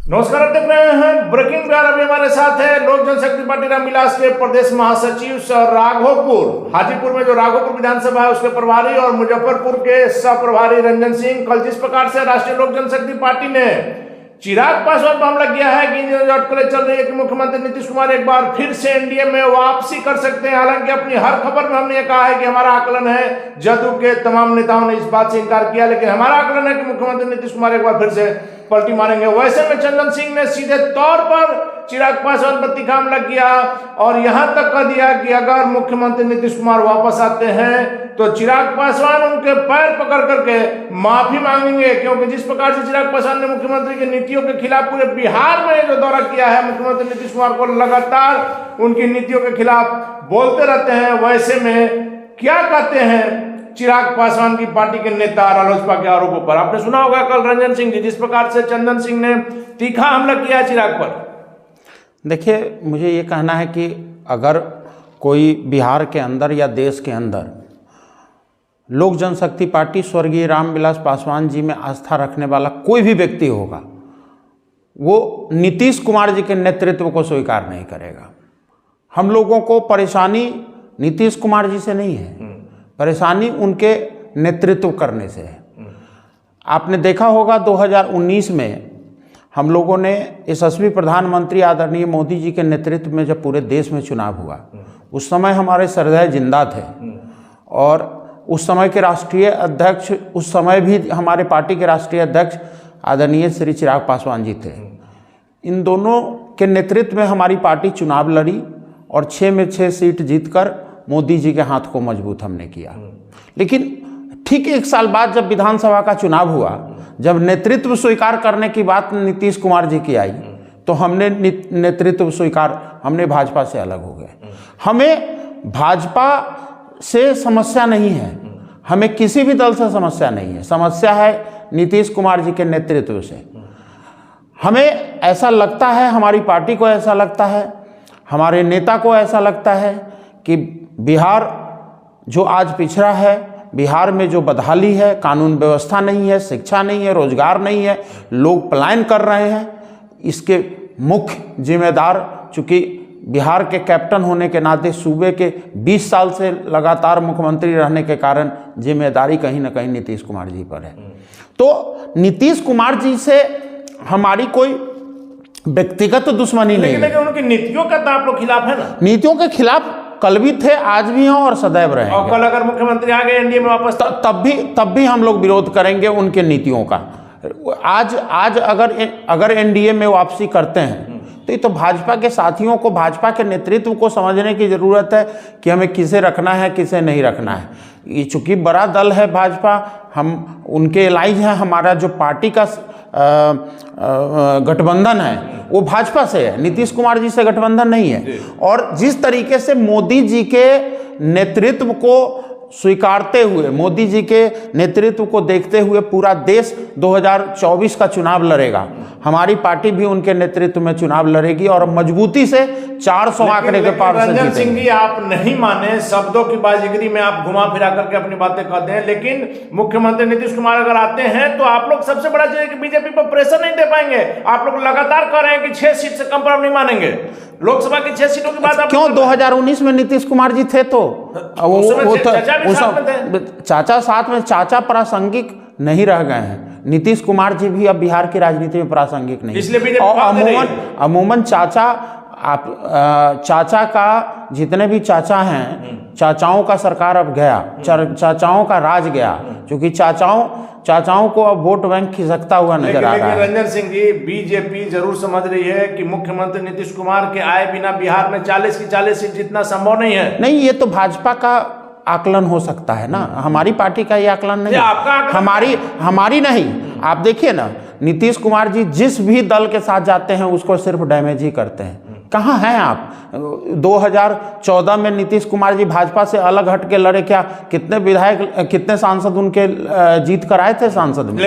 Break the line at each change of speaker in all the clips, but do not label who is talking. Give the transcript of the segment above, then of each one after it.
नमस्कार, आप देख रहे हैं ब्रेकिंग बिहार। अभी हमारे साथ है लोक जनशक्ति पार्टी रामविलास के प्रदेश महासचिव राघोपुर, हाजीपुर में जो राघोपुर विधानसभा है उसके प्रभारी, और मुजफ्फरपुर के सह प्रभारी रंजन सिंह। कल जिस प्रकार से राष्ट्रीय लोक जनशक्ति पार्टी ने चिराग पासवान पर हमला किया है कि अटकलें चल रही है कि मुख्यमंत्री नीतीश कुमार एक बार फिर से एनडीए में वापसी कर सकते हैं। हालांकि अपनी हर खबर में हमने ये कहा है कि हमारा आकलन है, जदयू के तमाम नेताओं ने इस बात से इनकार किया, लेकिन हमारा आकलन है कि मुख्यमंत्री नीतीश कुमार एक बार फिर से पलटी मारेंगे। वैसे में चंदन सिंह ने सीधे तौर पर चिराग पासवान पर तीखा हमला किया और यहां तक कह दिया कि अगर मुख्यमंत्री नीतीश कुमार वापस आते हैं तो चिराग पासवान उनके पैर पकड़ करके माफी मांगेंगे, क्योंकि जिस प्रकार से चिराग पासवान ने मुख्यमंत्री की नीतियों के खिलाफ पूरे बिहार में जो दौरा किया है, मुख्यमंत्री नीतीश कुमार को लगातार उनकी नीतियों के खिलाफ बोलते रहते हैं। वैसे में क्या कहते हैं चिराग पासवान की पार्टी के नेता रालोसपा के आरोपों पर? आपने सुना होगा कल रंजन सिंह जी जिस प्रकार से चंदन सिंह ने तीखा हमला किया चिराग पर।
देखिए, मुझे ये कहना है कि अगर कोई बिहार के अंदर या देश के अंदर लोक जनशक्ति पार्टी स्वर्गीय रामविलास पासवान जी में आस्था रखने वाला कोई भी व्यक्ति होगा, वो नीतीश कुमार जी के नेतृत्व को स्वीकार नहीं करेगा। हम लोगों को परेशानी नीतीश कुमार जी से नहीं है, परेशानी उनके नेतृत्व करने से है। आपने देखा होगा 2019 में हम लोगों ने यशस्वी प्रधानमंत्री आदरणीय मोदी जी के नेतृत्व में जब पूरे देश में चुनाव हुआ, उस समय हमारे सरदार जिंदा थे और उस समय के राष्ट्रीय अध्यक्ष, उस समय भी हमारे पार्टी के राष्ट्रीय अध्यक्ष आदरणीय श्री चिराग पासवान जी थे। इन दोनों के नेतृत्व में हमारी पार्टी चुनाव लड़ी और 6 में 6 सीट जीतकर मोदी जी के हाथ को मजबूत हमने किया। लेकिन ठीक 1 साल बाद जब विधानसभा का चुनाव हुआ, जब नेतृत्व स्वीकार करने की बात नीतीश कुमार जी की आई, तो हमने नेतृत्व स्वीकार, हमने भाजपा से अलग हो गए। हमें भाजपा से समस्या नहीं है, हमें किसी भी दल से समस्या नहीं है, समस्या है नीतीश कुमार जी के नेतृत्व से। हमें ऐसा लगता है, हमारी पार्टी को ऐसा लगता है, हमारे नेता को ऐसा लगता है कि बिहार जो आज पिछड़ा है, बिहार में जो बदहाली है, कानून व्यवस्था नहीं है, शिक्षा नहीं है, रोजगार नहीं है, लोग पलायन कर रहे हैं, इसके मुख्य जिम्मेदार, चूँकि बिहार के कैप्टन होने के नाते सूबे के 20 साल से लगातार मुख्यमंत्री रहने के कारण जिम्मेदारी कहीं ना कहीं नीतीश कुमार जी पर है। तो नीतीश कुमार जी से हमारी कोई व्यक्तिगत दुश्मनी नहीं है,
लेकिन उनकी नीतियों का तो आप लोग खिलाफ है ना?
नीतियों के खिलाफ कल भी थे, आज भी हैं और सदैव रहेंगे।
और कल अगर मुख्यमंत्री आ गए एनडीए में वापस,
तब भी हम लोग विरोध करेंगे उनके नीतियों का। आज अगर एनडीए में वापसी करते हैं तो ये तो भाजपा के साथियों को, भाजपा के नेतृत्व को समझने की जरूरत है कि हमें किसे रखना है, किसे नहीं रखना है। ये चूंकि बड़ा दल है भाजपा, हम उनके एलाइज हैं, हमारा जो पार्टी का गठबंधन है वो भाजपा से है, नीतीश कुमार जी से गठबंधन नहीं है। और जिस तरीके से मोदी जी के नेतृत्व को स्वीकारते हुए, मोदी जी के नेतृत्व को देखते हुए पूरा देश 2024 का चुनाव लड़ेगा, हमारी पार्टी भी उनके नेतृत्व में चुनाव लड़ेगी और मजबूती से 400 आंकड़े के पार से
रंजन सिंह जी, आप नहीं माने, शब्दों की बाजीगरी में आप घुमा फिरा करके अपनी बातें कहते हैं, लेकिन मुख्यमंत्री नीतीश कुमार अगर आते हैं तो आप लोग सबसे बड़ा चीज है कि बीजेपी पर प्रेशर नहीं दे पाएंगे। आप लोग लगातार कह रहे हैं कि 6 सीट से कम पर हम नहीं मानेंगे। लोकसभा की 6 सीटों की बात आप
क्यों? 2019 में नीतीश कुमार जी थे तो चाचा साथ में, चाचा प्रासंगिक नहीं रह गए हैं। नीतीश कुमार जी भी अब बिहार की राजनीति में प्रासंगिक नहीं,
इसलिए
अमूमन चाचा का जितने भी चाचा हैं, चाचाओं का सरकार अब गया, चाचाओं का राज गया, क्योंकि चाचाओं को अब वोट बैंक खिसकता हुआ नजर आ रहा है।
रंजन सिंह जी, बीजेपी जरूर समझ रही है कि मुख्यमंत्री नीतीश कुमार के आए बिना बिहार में 40 की 40 सीट जितना संभव नहीं है।
नहीं, ये तो भाजपा का आकलन हो सकता है ना, हमारी पार्टी का ये आकलन नहीं, हमारी नहीं। आप देखिए ना, नीतीश कुमार जी जिस भी दल के साथ जाते हैं उसको सिर्फ डैमेज ही करते हैं। कहाँ हैं आप? 2014 में नीतीश कुमार जी भाजपा से अलग हट के लड़े, क्या कितने विधायक, कितने सांसद उनके जीत कर आए थे सांसद में?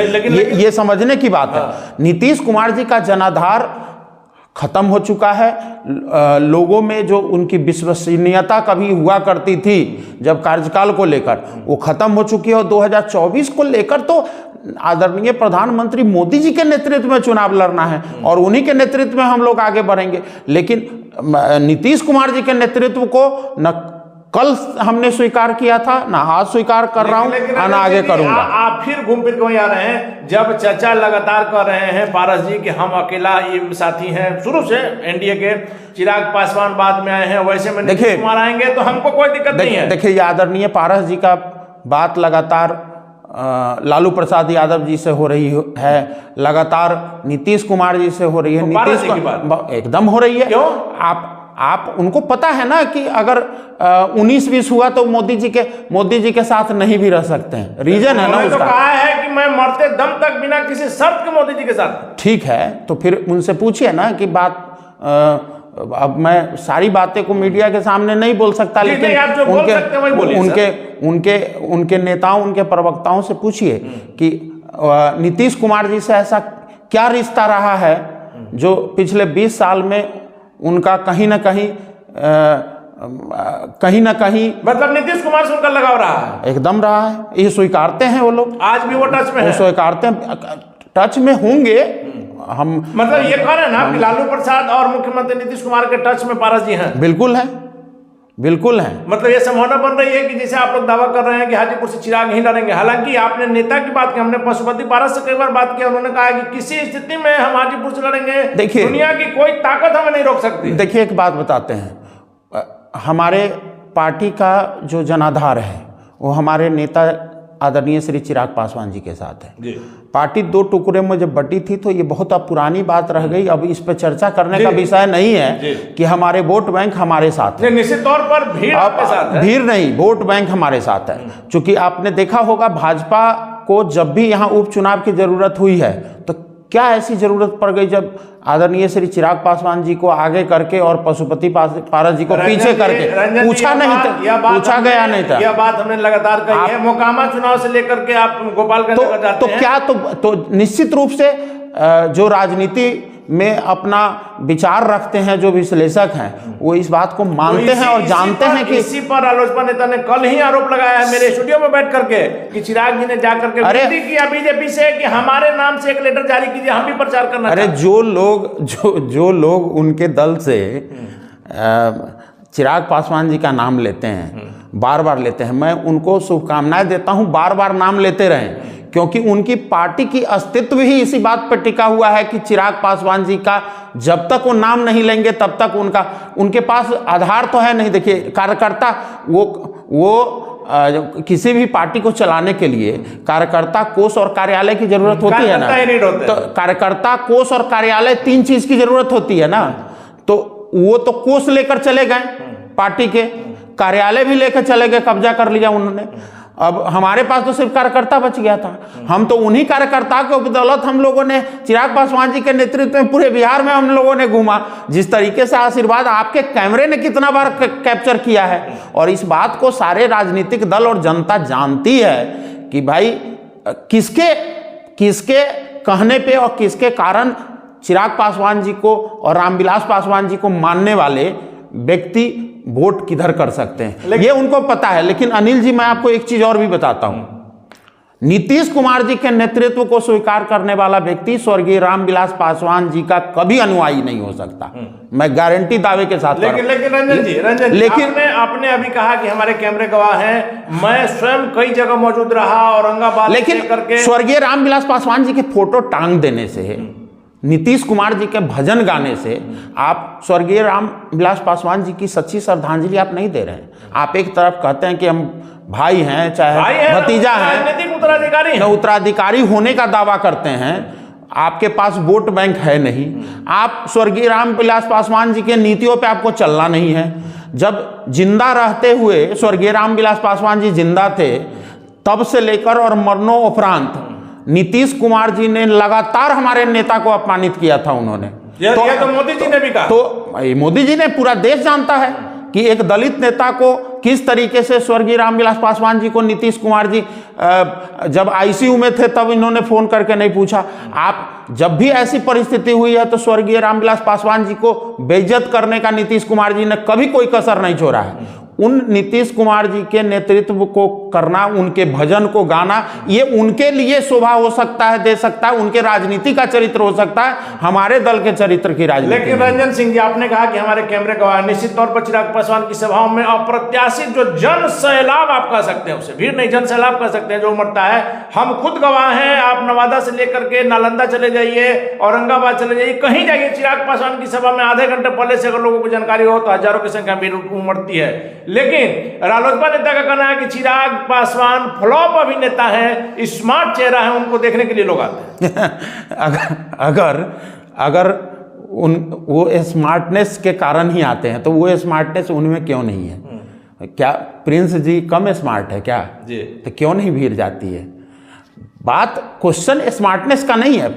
ये समझने की बात है। नीतीश कुमार जी का जनाधार खत्म हो चुका है। लोगों में जो उनकी विश्वसनीयता कभी हुआ करती थी जब कार्यकाल को लेकर, वो खत्म हो चुकी है। और 2024 को लेकर तो आदरणीय प्रधानमंत्री मोदी जी के नेतृत्व में चुनाव लड़ना है और उन्हीं के नेतृत्व में हम लोग आगे बढ़ेंगे। लेकिन नीतीश कुमार जी के नेतृत्व को न कल हमने स्वीकार किया था, ना आज स्वीकार कर रहा हूं, ना आगे करूंगा।
आप फिर घूम फिर वहीं आ रहे हैं, जब चर्चा लगातार कर रहे हैं पारस जी कि हम अकेला ये साथी हैं, शुरू से एनडीए के चिराग पासवान बाद में आए हैं, वैसे में नीतीश कुमार आएंगे तो हमको कोई दिक्कत नहीं है।
देखिए, ये आदरणीय पारस जी का बात लगातार लालू प्रसाद यादव जी से हो रही है, लगातार नीतीश कुमार जी से हो रही है, नीतीश एकदम हो रही है।
क्यों?
आप उनको पता है ना कि अगर 19-20 हुआ तो मोदी जी के साथ नहीं भी रह सकते हैं। रीजन है ना उसका।
तो कहा है कि मैं मरते दम तक बिना किसी शर्त के मोदी जी के साथ।
ठीक है, तो फिर उनसे पूछिए ना कि बात अब मैं सारी बातें को मीडिया के सामने नहीं बोल सकता, लेकिन
आप जो बोल सकते हैं वही बोलिए।
उनके नेताओं, उनके प्रवक्ताओं से पूछिए कि नीतीश कुमार जी से ऐसा क्या रिश्ता रहा है जो पिछले 20 साल में उनका कहीं ना कहीं
मतलब नीतीश कुमार से उनका लगाव रहा है।
एकदम रहा है, ये स्वीकारते हैं वो लोग,
आज भी वो टच में है।
स्वीकारते हैं, टच में होंगे। हम
मतलब ये कह रहे हैं ना कि लालू प्रसाद और मुख्यमंत्री नीतीश कुमार के टच में पारस जी हैं।
बिल्कुल है, बिल्कुल है।
मतलब ये संभावना बन रही है कि जैसे आप लोग दावा कर रहे हैं कि हाजीपुर से चिराग ही लड़ेंगे। हालांकि आपने नेता की बात की, हमने पशुपति पारस से कई बार बात की, उन्होंने कहा कि किसी स्थिति में हम हाजीपुर से लड़ेंगे,
देखिए
दुनिया की कोई ताकत हमें नहीं रोक सकती।
देखिए, एक बात बताते हैं, हमारे पार्टी का जो जनाधार है वो हमारे नेता आदरणीय श्री चिराग पासवान जी के साथ है जी। पार्टी 2 टुकड़े में जब बटी थी तो ये बहुत अब पुरानी बात रह गई, अब इस पर चर्चा करने का विषय नहीं है कि हमारे वोट बैंक हमारे साथ है।
निश्चित तौर पर भीड़ आपके साथ है।
भीड़ नहीं, वोट बैंक हमारे साथ है। चूंकि आपने देखा होगा भाजपा को जब भी यहाँ उपचुनाव की जरूरत हुई है तो क्या ऐसी जरूरत पड़ गई जब आदरणीय श्री चिराग पासवान जी को आगे करके और पशुपति पारस जी को पीछे करके पूछा नहीं था, पूछा गया नहीं था।
यह बात हमने लगातार कही है, मोकामा चुनाव से लेकर के आप गोपालगंज तक जाते हैं।
तो क्या तो निश्चित रूप से जो राजनीति में अपना विचार रखते हैं, जो विश्लेषक हैं, वो इस बात को मानते हैं और जानते हैं कि
इसी पर आलोचना नेता ने कल ही आरोप लगाया है मेरे स्टूडियो में बैठ करके कि चिराग जी ने जाकर के विनती किया बीजेपी से कि हमारे नाम से एक लेटर जारी कीजिए, हम भी प्रचार करना।
अरे जो लोग उनके दल से चिराग पासवान जी का नाम लेते हैं, बार बार लेते हैं, मैं उनको शुभकामनाएं देता हूं, बार बार नाम लेते रहें, क्योंकि उनकी पार्टी की अस्तित्व ही इसी बात पर टिका हुआ है कि चिराग पासवान जी का जब तक वो नाम नहीं लेंगे तब तक उनके पास आधार तो है नहीं। देखिए, कार्यकर्ता वो किसी भी पार्टी को चलाने के लिए कार्यकर्ता कोष और कार्यालय की जरूरत होती है ना। तो कार्यकर्ता कोष और कार्यालय 3 चीज की जरूरत होती है ना। तो वो तो कोष लेकर चले गए पार्टी के, कार्यालय भी लेकर चले गए, कब्जा कर लिया उन्होंने। अब हमारे पास तो सिर्फ कार्यकर्ता बच गया था। हम तो उन्हीं कार्यकर्ता के बदौलत हम लोगों ने चिराग पासवान जी के नेतृत्व में पूरे बिहार में हम लोगों ने घूमा। जिस तरीके से आशीर्वाद आपके कैमरे ने कितना बार कैप्चर किया है, और इस बात को सारे राजनीतिक दल और जनता जानती है कि भाई किसके कहने पे और किसके कारण चिराग पासवान जी को और रामविलास पासवान जी को मानने वाले व्यक्ति वोट किधर कर सकते हैं, ये उनको पता है। लेकिन अनिल जी, मैं आपको एक चीज और भी बताता हूं, नीतीश कुमार जी के नेतृत्व को स्वीकार करने वाला व्यक्ति स्वर्गीय रामविलास पासवान जी का कभी अनुयायी नहीं हो सकता। मैं गारंटी दावे के साथ।
लेकिन रंजन जी, आपने अभी कहा कि हमारे कैमरे गवाह हैं, मैं स्वयं कई जगह मौजूद रहा, औरंगाबाद,
लेकिन स्वर्गीय रामविलास पासवान जी के फोटो टांग देने से, नीतीश कुमार जी के भजन गाने से आप स्वर्गीय रामविलास पासवान जी की सच्ची श्रद्धांजलि आप नहीं दे रहे हैं। आप एक तरफ कहते हैं कि हम भाई हैं, चाहे भतीजा हैं, उत्तराधिकारी होने का दावा करते हैं, आपके पास वोट बैंक है नहीं, आप स्वर्गीय रामविलास पासवान जी के नीतियों पे आपको चलना नहीं है। जब जिंदा रहते हुए स्वर्गीय रामविलास पासवान जी जिंदा थे, तब से लेकर और मरणोपरांत नीतीश कुमार जी ने लगातार हमारे नेता को अपमानित किया था उन्होंने।
तो मोदी जी ने भी कहा,
तो मोदी जी ने, पूरा देश जानता है कि एक दलित नेता को किस तरीके से स्वर्गीय रामविलास पासवान जी को नीतीश कुमार जी जब आईसीयू में थे तब इन्होंने फोन करके नहीं पूछा। आप जब भी ऐसी परिस्थिति हुई है तो स्वर्गीय रामविलास पासवान जी को बेइज्जत करने का नीतीश कुमार जी ने कभी कोई कसर नहीं छोड़ा है। उन नीतीश कुमार जी के नेतृत्व को करना, उनके भजन को गाना, ये उनके लिए शोभा हो सकता है, दे सकता है, उनके राजनीति का चरित्र हो सकता है, हमारे दल के चरित्र की राजनीति।
लेकिन रंजन सिंह जी, आपने कहा कि हमारे कैमरे गवाह, निश्चित तौर पर चिराग पासवान की सभाओं में अप्रत्याशित जो जन सैलाब आप कह सकते हैं, उसे भीड़ नहीं जन सैलाब कह सकते हैं, जो उमड़ता है, हम खुद गवाह हैं। आप नवादा से लेकर के नालंदा चले जाइए, औरंगाबाद चले जाइए, कहीं जाइए, चिराग पासवान की सभा में आधे घंटे पहले से अगर लोगों को जानकारी हो तो हजारों की संख्या में उमड़ती है। लेकिन रालोसपा नेता का कहना है कि चिराग पासवान फ्लॉप अभिनेता है, स्मार्ट चेहरा है, उनको देखने के लिए लोग आते हैं।
अगर वो स्मार्टनेस के कारण ही आते हैं, तो वो स्मार्टनेस उनमें क्यों नहीं है? क्या प्रिंस जी कम स्मार्ट है क्या जी? तो क्यों नहीं भीड़ जाती है? बात क्वेश्चन स्मार्टनेस का नहीं है,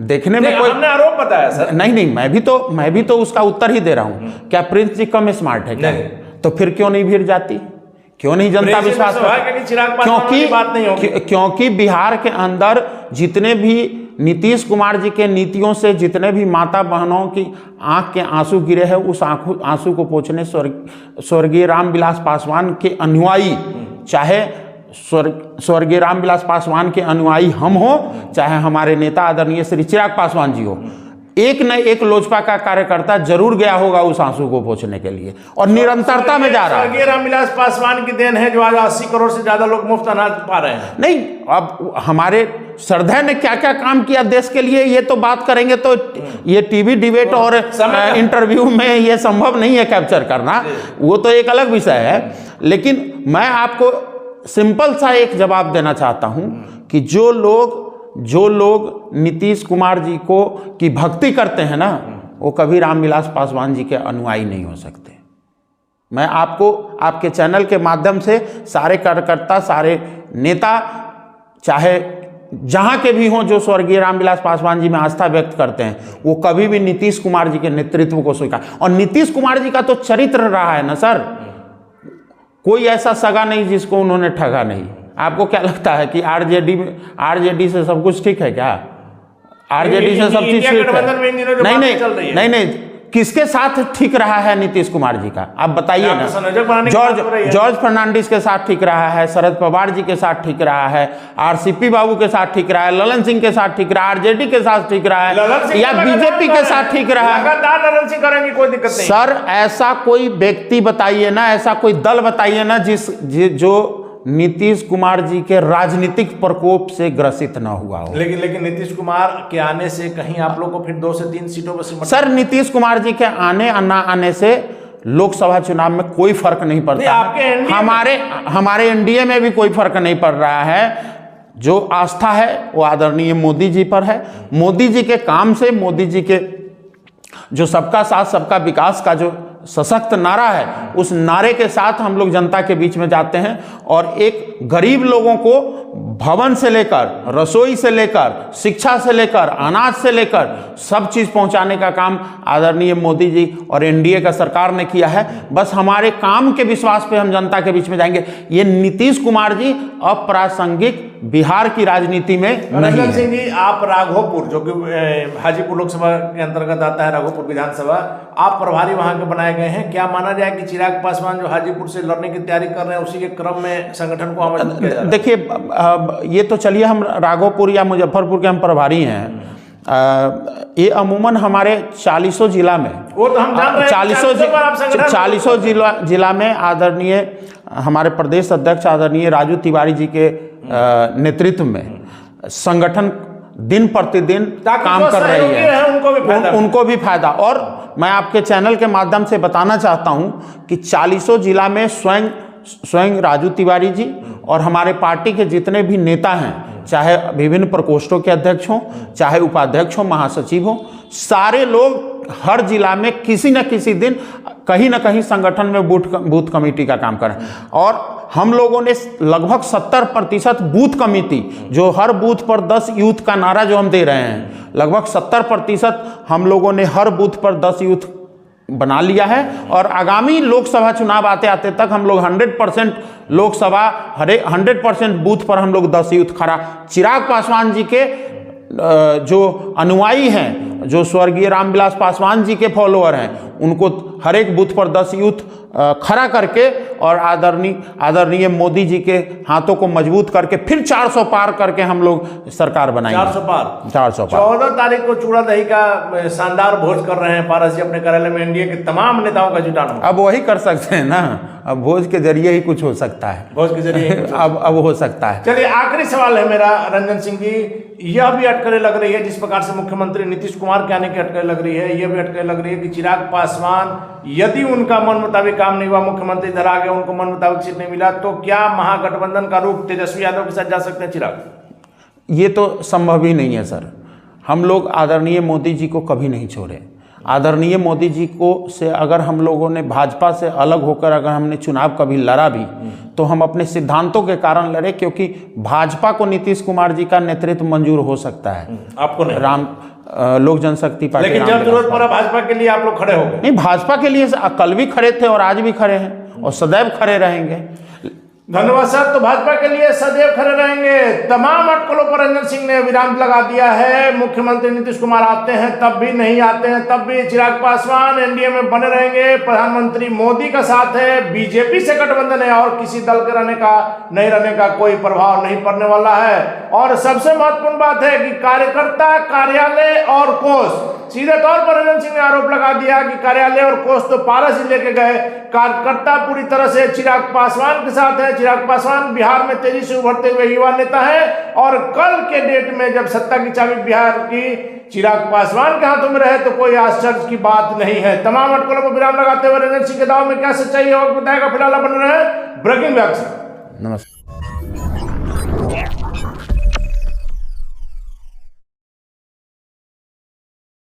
देखने में कोई
हमने आरोप बताया सर।
नहीं, मैं भी तो उसका उत्तर ही दे रहा हूं। क्या प्रिंस जी कम स्मार्ट है क्या? तो फिर क्यों नहीं भीड़ जाती? क्यों नहीं जनता विश्वास करती? क्योंकि बिहार के अंदर जितने भी नीतीश कुमार जी के नीतियों से जितने भी माता बहनों की आंख के आंसू गिरे हैं, उस आंसू को पोंछने स्वर्गीय रामविलास पासवान के अनुयायी, चाहे स्वर्गीय रामविलास पासवान के अनुयायी हम हो, चाहे हमारे नेता आदरणीय श्री चिराग पासवान जी हो, एक न एक लोजपा का कार्यकर्ता जरूर गया होगा उस आंसू को पोंछने के लिए, और निरंतरता में जा रहा है।
स्वर्गीय रामविलास पासवान की देन है जो आज 80 करोड़ से ज्यादा लोग मुफ्त अनाज पा रहे हैं।
नहीं, अब हमारे सरदार ने क्या क्या काम किया देश के लिए, ये तो बात करेंगे तो ये टीवी डिबेट और इंटरव्यू में ये संभव नहीं है कैप्चर करना, वो तो एक अलग विषय है। लेकिन मैं आपको सिंपल सा एक जवाब देना चाहता हूं कि जो लोग नीतीश कुमार जी को की भक्ति करते हैं ना, वो कभी रामविलास पासवान जी के अनुयायी नहीं हो सकते। मैं आपको आपके चैनल के माध्यम से सारे कार्यकर्ता, सारे नेता, चाहे जहां के भी हों, जो स्वर्गीय रामविलास पासवान जी में आस्था व्यक्त करते हैं, वो कभी भी नीतीश कुमार जी के नेतृत्व को स्वीकार, और नीतीश कुमार जी का तो चरित्र रहा है ना सर, कोई ऐसा सगा नहीं जिसको उन्होंने ठगा नहीं। आपको क्या लगता है कि आरजेडी से सब कुछ ठीक है क्या? आरजेडी से सब चीज ठीक है? नहीं, किसके साथ ठीक रहा है नीतीश कुमार जी का? आप बताइए ना। जॉर्ज फर्नांडिस के साथ ठीक रहा है, शरद पवार जी के साथ ठीक रहा है, आरसीपी बाबू के साथ ठीक रहा है, ललन सिंह के साथ ठीक रहा है, आरजेडी के साथ ठीक रहा है, या बीजेपी के साथ ठीक रहा है?
ललन सिंह करेंगे, कोई दिक्कत नहीं।
सर, ऐसा कोई व्यक्ति बताइए ना, ऐसा कोई दल बताइए ना जो नीतीश कुमार जी के राजनीतिक प्रकोप से ग्रसित न हुआ हो।
लेकिन नीतीश कुमार के आने से कहीं आप लोग को फिर 2 से 3 सीटों पर सिमट?
सर, नीतीश कुमार जी के आने या ना आने से लोकसभा चुनाव में कोई फर्क नहीं पड़ता। हमारे एनडीए में भी कोई फर्क नहीं पड़ रहा है। जो आस्था है वो आदरणीय मोदी जी पर है। मोदी जी के काम से, मोदी जी के जो सबका साथ सबका विकास का जो सशक्त नारा है, उस नारे के साथ हम लोग जनता के बीच में जाते हैं, और एक गरीब लोगों को भवन से लेकर, रसोई से लेकर, शिक्षा से लेकर, अनाज से लेकर सब चीज़ पहुंचाने का काम आदरणीय मोदी जी और एनडीए का सरकार ने किया है। बस हमारे काम के विश्वास पे हम जनता के बीच में जाएंगे। ये नीतीश कुमार जी अप्रासंगिक बिहार की राजनीति में नहीं है।
सिंह जी, आप राघोपुर, जो कि हाजीपुर लोकसभा के अंतर्गत आता है, राघोपुर विधानसभा, आप प्रभारी वहां के बनाए गए हैं। क्या माना जाए कि चिराग पासवान जो हाजीपुर से लड़ने की तैयारी कर रहे हैं, उसी के क्रम में संगठन को मजबूत किया जा रहा है?
देखिए, ये तो चलिए, हम राघोपुर या मुजफ्फरपुर के हम प्रभारी हैं। ये अमूमन हमारे 40 जिला में,
वो तो हम जान रहे हैं,
40 जिला में आदरणीय हमारे प्रदेश अध्यक्ष आदरणीय राजू तिवारी जी के नेतृत्व में संगठन दिन प्रतिदिन काम कर रही है, उनको भी फायदा। और मैं आपके चैनल के माध्यम से बताना चाहता हूं कि 40 जिला में स्वयं राजू तिवारी जी और हमारे पार्टी के जितने भी नेता हैं, चाहे विभिन्न प्रकोष्ठों के अध्यक्ष हों, चाहे उपाध्यक्ष हों, महासचिव हों, सारे लोग हर जिला में किसी न किसी दिन कहीं ना कहीं संगठन में बूथ कमेटी का काम करें। और हम लोगों ने लगभग 70% बूथ कमेटी, जो हर बूथ पर 10 यूथ का नारा जो हम दे रहे हैं, लगभग 70% हम लोगों ने हर बूथ पर 10 यूथ बना लिया है। और आगामी लोकसभा चुनाव आते आते तक हम लोग 100% लोकसभा 100% बूथ पर हम लोग 10 यूथ खड़ा। चिराग पासवान जी के जो अनुयायी हैं, जो स्वर्गीय रामविलास पासवान जी के फॉलोअर हैं, उनको हर एक बूथ पर 10 यूथ खड़ा करके और आदरणीय मोदी जी के हाथों को मजबूत करके फिर 400 पार करके हम लोग सरकार बनाएंगे।
400 पार
400 पार
14 तारीख को चूड़ा दही का शानदार भोज कर रहे हैं पारस जी अपने कार्यालय में, एनडीए के तमाम नेताओं का जुटाना।
अब वही कर सकते हैं ना, अब भोज के जरिए ही कुछ हो सकता है,
भोज के जरिए
अब हो सकता है।
चलिए आखिरी सवाल है मेरा रंजन सिंह जी, यह भी अटकलें लग रही है जिस प्रकार से मुख्यमंत्री नीतीश कुमार के आने की अटकलें लग रही है, यह भी अटकलें लग रही है कि चिराग पासवान यदि उनका मन मुताबिक काम नहीं हुआ, मुख्यमंत्री इधर आ गए, उनको मन मुताबिक सीट नहीं मिला, तो क्या महागठबंधन का रूप तेजस्वी यादव के साथ जा सकते हैं चिराग?
ये तो संभव ही नहीं है सर। हम लोग आदरणीय मोदी जी को कभी नहीं छोड़े। आदरणीय मोदी जी को से अगर हम लोगों ने भाजपा से अलग होकर अगर हमने चुनाव कभी लड़ा भी तो हम अपने सिद्धांतों के कारण लड़े, क्योंकि भाजपा को नीतीश कुमार जी का नेतृत्व मंजूर हो सकता है,
आपको नहीं।
लोक जनशक्ति पार्टी,
लेकिन जब जरूरत पड़ा भाजपा के लिए आप लोग खड़े हो गए।
नहीं, भाजपा के लिए कल भी खड़े थे और आज भी खड़े हैं और सदैव खड़े रहेंगे।
धन्यवाद सर। तो भाजपा के लिए सदैव खड़े रहेंगे। तमाम अटकलों पर रंजन सिंह ने विराम लगा दिया है। मुख्यमंत्री नीतीश कुमार आते हैं तब भी, नहीं आते हैं तब भी चिराग पासवान एनडीए में बने रहेंगे। प्रधानमंत्री मोदी का साथ है, बीजेपी से गठबंधन है और किसी दल के नहीं रहने का कोई प्रभाव नहीं पड़ने वाला है। और सबसे महत्वपूर्ण बात है कि कार्यकर्ता, कार्यालय और कोष, सीधे तौर पर रंजन सिंह ने आरोप लगा दिया कि कार्यालय और कोष तो पारस ही लेके गए, कार्यकर्ता पूरी तरह से चिराग पासवान के साथ है। चिराग पासवान बिहार में तेजी से उभरते हुए युवा नेता है और कल के डेट में जब सत्ता की चाबी बिहार की चिराग पासवान के हाथों में रहे तो कोई आश्चर्य की बात नहीं है। तमाम अटकलों पर विराम लगाते हुए रंजन सिंह के दाव में क्या सच्चाई है बताएगा। फिलहाल बन रहे हैं ब्रेकिंग बैक।
नमस्कार।